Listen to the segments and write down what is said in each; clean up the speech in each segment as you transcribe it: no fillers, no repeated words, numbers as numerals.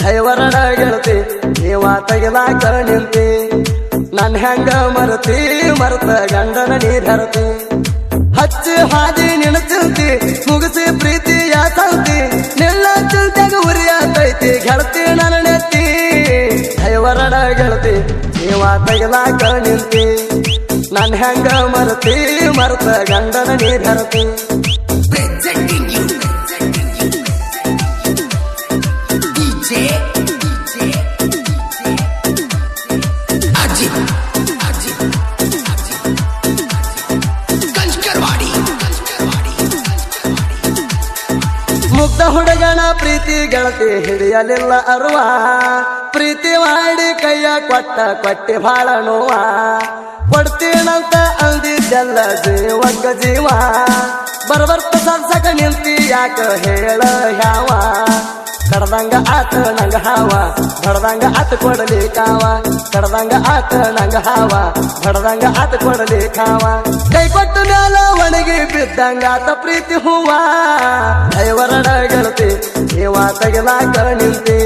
ಐವರಡ ಗೆಳತಿ ನೀವ ತೆಗಿಲಾಕ ನಿಂತಿ ನನ್ ಹೆಂಗ ಮರತಿ ಮರ್ತ ಗಂಡನ ನೀರತಿ ಹಚ್ಚಿ ಹಾದಿ ನಿನ್ನ ಚಿಂತಿ ಮುಗಿಸಿ ಪ್ರೀತಿಯ ಸಂತಿ ನಿನ್ನ ಚಿಂತೆಗ ಉರಿಯಾತೈತಿ ಗೆಳತಿ ನನ್ನ ನೆತ್ತಿ ಐವರಡ ಗೆಳತಿ ನೀವ ತೆಗಿಲಾಕ ನಿಂತಿ ನನ್ ಹೆಂಗ ಮರತಿ ಮರ್ತ ಗಂಡನ ನೀರತಿ ಮುಗ್ಧ ಹುಡುಗನ ಪ್ರೀತಿ ಗೆಳತಿ ಹಿಡಿಯಲಿಲ್ಲ ಅರುವ ಪ್ರೀತಿ ಮಾಡಿ ಕೈಯ ಕೊಟ್ಟಿ ಬಾಳ ನೋವ ಕೊಡ್ತೀನಂತ ಅಂದಿದ್ದೆಲ್ಲ ಜೀವಕ್ಕ ಜೀವ ಬರ್ಬರ್ತ ಸಲ್ಸಕ ನಿಂತಿ ಯಾಕ ಹೇಳ ಯಾವ ಕಡ್ದಂಗ ಆತ ನಂಗ ಹಾವ ಬಡ್ದಂಗ ಆತ ಕೊಡಲಿ ಕಾವ ಕಡ್ದಂಗ ಆತ ನಂಗ ಹಾವ ಬಡ್ದಂಗ ಆತ ಕೊಡಲಿ ಕಾವ ಕೈ ಕೊಟ್ಟ ಮ್ಯಾಲ ಒಣಗಿ ಬಿದ್ದಂಗ ಆತ ಪ್ರೀತಿ ಹೂವ ಐವರಡ ಗೆಳತಿ ನೀವ ತೆಗಿಲಾಕ ನಿಂತಿ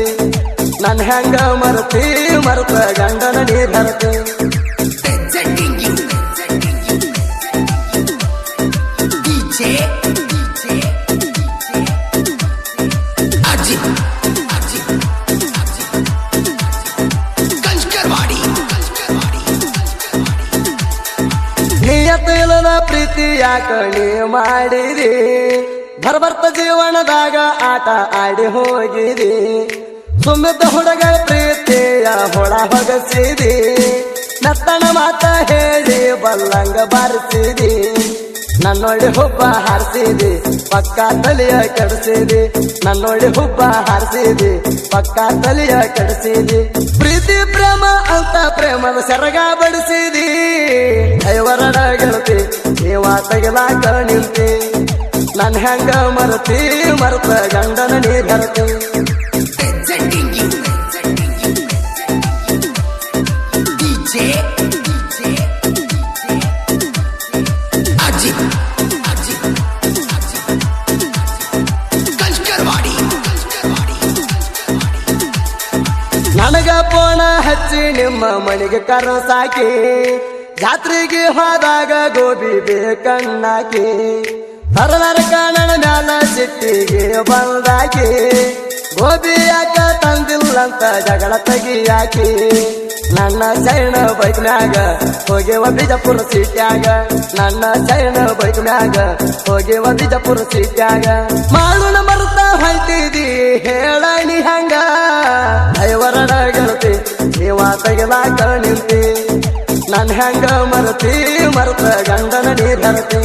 ನನ್ ಹೆಂಗ ಮರತಿ ಮರ್ತ ಗಂಡನ ನೀರತಿ ನಿಯತಿಲದ ಪ್ರೀತಿ ಯಾಕ ನೀ ಮಾಡಿರಿ ಬರ್ಬರ್ತ ಜೀವನದಾಗ ಆಟ ಆಡಿ ಹೋಗಿರಿ ಸುಮ್ಮಿದ್ದ ಹುಡುಗ ಪ್ರೀತಿಯ ಹೊಳ ಹೊಗಸಿದಿ ನತ್ತನ ಮಾತ ಹೇಳಿ ಬಲ್ಲಂಗ ಬಾರಿಸಿದಿ ನನ್ನೊಳ್ಳಿ ಹುಬ್ಬ ಹಾರಿಸಿದಿ ಪಕ್ಕ ತಲಿಯ ಕೆಡಿಸಿದಿ ನನ್ನೊಳ್ಳಿ ಹುಬ್ಬ ಹಾರಿಸಿದಿ ಪಕ್ಕ ತಲಿಯ ಕೆಡಿಸಿದಿ ಪ್ರೀತಿ ಪ್ರೇಮ ಅಂತ ಪ್ರೇಮದ ಸೆರಗ ಬಡಿಸಿದಿ ಐವರಡ ಗೆಳತಿ ನೀವ ತೆಗಿಲಾಕ ನಿಂತಿ ನನ್ ಹೆಂಗ ಮರತಿ ಮರ್ತ ಗಂಡನ ನೀರತಿ ನನಗ ಪೋಣ ಹಚ್ಚಿ ನಿಮ್ಮ ಮನೆಗೆ ಕರೋ ಸಾಕಿ ಜಾತ್ರೆಗೆ ಹೋದಾಗ ಗೋಬಿ ಬೇಕಣ್ಣಾಕಿ ಹರನರ ಕಾಣನ ಮ್ಯಾಲ ಸಿಟ್ಟಿಗೆ ಬಂದಾಕಿ ಗೋಬಿ ಯಾಕ ತಂದಿಲ್ಲಂತ ಜಗಳ ತೆಗಿಯಾಕಿ ನನ್ನ ಸೈಣ ಬೈಕ್ನ್ಯಾಗ ಹೋಗಿವ ಬಿಜಾಪುರ ಸೀಟ್ಯಾಗ ನನ್ನ ಸೈಣ ಬೈಕ್ನ್ಯಾಗ ಹೋಗಿವ ಬಿಜಾಪುರ ಸೀಟ್ಯಾಗ ಮಾಡೋಣ ಮರ್ತ ಹೊಂಟಿದಿ ಹೇಳಣಿ ಹಂಗ ಐವರಡ ಗೆಳತಿ ನೀವ ತೆಗಿಲಾಕ ನಿಂತಿ ನನ್ ಹೆಂಗ ಮರತಿ ಮರ್ತ ಗಂಡನ ನೀರತಿ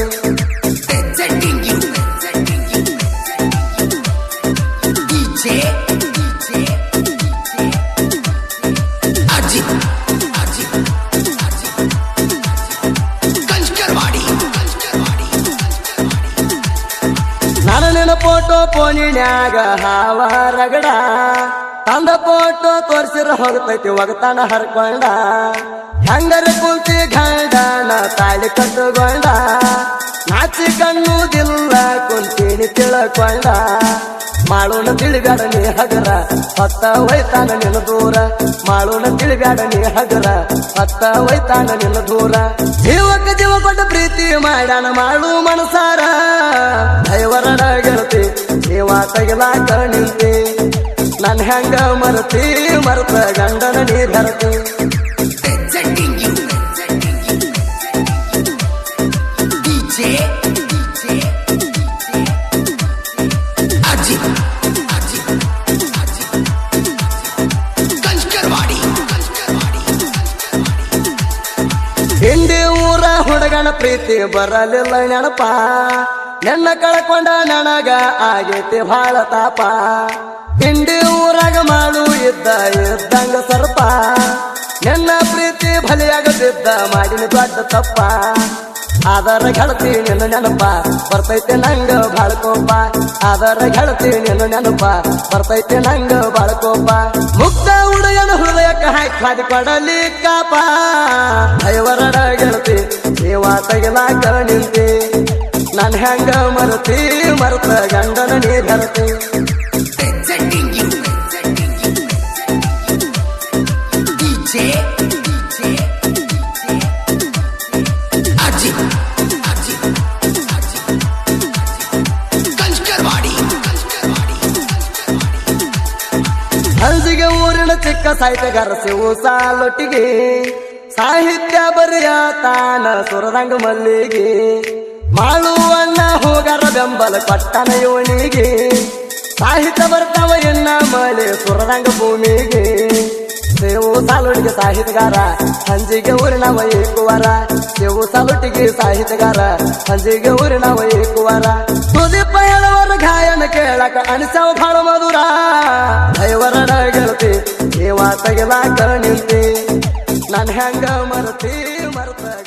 ನಾನು ನಿನ್ನ ಫೋಟೋ ಫೋನಿನ್ಯಾಗ ಹಾವ ರಗಡ ತಂದ ಫೋಟೋ ತೋರ್ಸಿರ ಹೋಗ್ತೈತಿ ಒಗತಾನ ಹರ್ಕೊಂಡ ಹೆಂಗರ ಕುಂತಿ ಗಂಡನ ತಾಳಿ ಕಟ್ಟುಕೊಂಡ ನಾಚಿ ಕಣ್ಣುದಿಲ್ಲ ಕುಂತೀನಿ ತಿಳ್ಕೊಂಡ ಮಾಡೋಣ ತಿಳಿಬ್ಯಾಡ ನೀ ಹಗರ ಹತ್ತ ಒಯ್ತಾನ ನಿನ್ನ ದೂರ ಮಾಡೋಣ ತಿಳಿಬ್ಯಾಡ ನೀ ಹಗರ ಹತ್ತ ಒಯ್ತಾನ ನಿನ್ನ ದೂರ ಜೀವಕ್ಕೆ ಜೀವ ಕೊಟ್ಟ ಪ್ರೀತಿ ಮಾಡ್ಯಾನ ಮಾಡು ಮನಸಾರ ಐವರಡ ಗೆಳತಿ ನೀವ ತೆಗಿಲಾಕ ನಿಂತಿ ನನ್ ಹೆಂಗ ಮರತಿ ಮರ್ತ ಗಂಡನ ನೀರತಿ ಹಿಂದಿ ಊರ ಹುಡುಗನ ಪ್ರೀತಿ ಬರಲಿಲ್ಲ ನೆನಪ ನನ್ನ ಕಳ್ಕೊಂಡ ನನಗ ಆಗೈತಿ ಬಾಳ ತಾಪ ಹಿಂದಿ ಊರಾಗ ಮಾಡು ಇದ್ದಂಗ ಸರ್ಪ ನನ್ನ ಪ್ರೀತಿ ಬಲಿಯಾಗದಿದ್ದ ಮಾಡಿನ ದೊಡ್ಡ ತಪ್ಪ ಆದರ ಗೆಳತಿ ನಿನ್ನ ನೆನಪ ಬರ್ತೈತೆ ನಂಗ ಬಾಳ್ಕೋಪ ಆದರ ಗೆಳತಿ ನಿನ್ನ ನೆನಪ ಬರ್ತೈತೆ ನಂಗ ಬಾಳ್ಕೋಪ ಮುಗ್ಧ ಹುಡುಗನ ಹೃದಯಕ್ಕೆ ಹಾಕಿ ಕೊಡಲಿ ಕಾಪ ಐವರಡ ಗೆಳತಿ ನೀವ ತೆಗಿಲಾಕ ನಿಂತಿ ನನ್ ಹೆಂಗ ಮರತಿ ಮರ್ತ ಗಂಡನ ನೀರತಿ ಸಿಕ್ಕ ಸಾಹಿತ್ಯಗಾರ ಶಿವು ಸಾಲೊಟ್ಟಿಗೆ ಸಾಹಿತ್ಯ ಬರೆಯ ತಾನ ಸುರದಂಗ ಮಲ್ಲಿಗೆ ಮಾಳುವಣ್ಣ ಹೋಗಾರ ಬೆಂಬಲ ಕೊಟ್ಟನ ಇವನಿಗೆ ಸಾಹಿತ್ಯ ಬರ್ತಾವ ಎನ್ನ ಮಳೆ ಸುರದಂಗ ಭೂಮಿಗೆ ಶಿವು ಸಾಲೊಟ್ಟಿಗೆ ಸಾಹಿತ್ಯಗಾರ ಹಂಜಿಗೆ ಊರಿನ ವೈಕುವರ ಶಿವು ಸಾಲೊಟ್ಟಿಗೆ ಸಾಹಿತ್ಯಗಾರ ಹಂಜಿಗೆ ಊರಿನ ವೈಕುವರ ಸುದೀಪ ಹೇಳುವರ ಗಾಯನ ಕೇಳಕ ಅನಿಸವ ಭಾಳ ಮಧುರ ದೈವರಡ ಗೆಳತಿ ಜೀವ ತೆಗೆಲಾಕ ನಿಂತಿ ನನ್ ಹೆಂಗ ಮರತಿ ಮರ್ತ